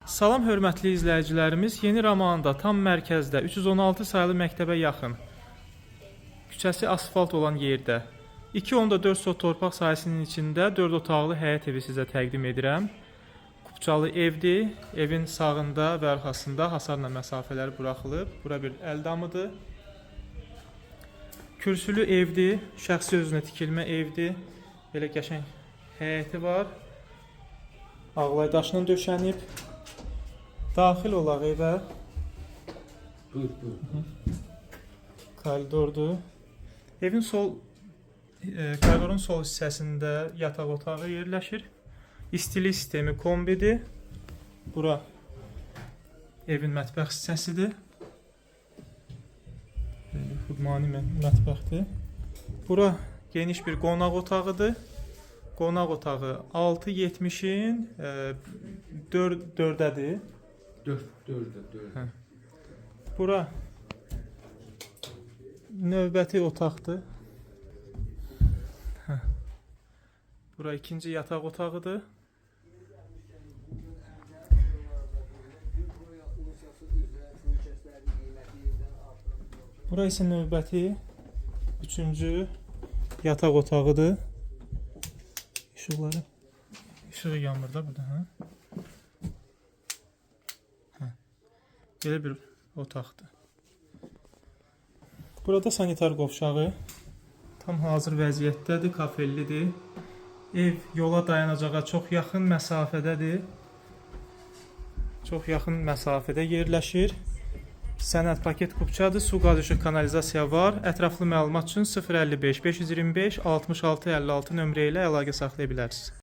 Salam hörmətli izləyicilərimiz, Yeni Ramanda tam mərkəzdə 316 sayılı məktəbə yaxın, küçəsi asfalt olan yerdə 2.4 sot torpaq sahəsinin içində 4 otaqlı həyət evi sizə təqdim edirəm. Kupçalı evdir, evin sağında və arxasında hasarla məsafələr buraxılıb. Bura bir əldamıdır. Kürsülü evdir, şəxsi özünə tikilmə evdir. Belə qəşəng həyəti var. Ağlay daşla döşənib. Daxil olaq evə. Koridordur. Evin koridorun sol hissəsində yataq otağı yerləşir. İstilik sistemi kombidir. Bura evin mətbəx hissəsidir. Xudmani mətbəxdir. Bura geniş bir qonaq otağıdır. Qonaq otağı 6.70-in 4-dədir. 4'də. Bura növbəti otaqdır. Bura ikinci yataq otağıdır. Bura isə növbəti üçüncü yataq otağıdır. İşığı yanmır da burada, hə? Belə bir otaqdır. Burada sanitar qovşağı tam hazır vəziyyətdədir, kafellidir. Ev yola dayanacağa çox yaxın məsafədədir. Çox yaxın məsafədə yerləşir. Sənəd paket kupçadır, su qazışı kanalizasiya var. Ətraflı məlumat üçün 055 525 66 56 nömrə ilə əlaqə saxlaya bilərsiniz.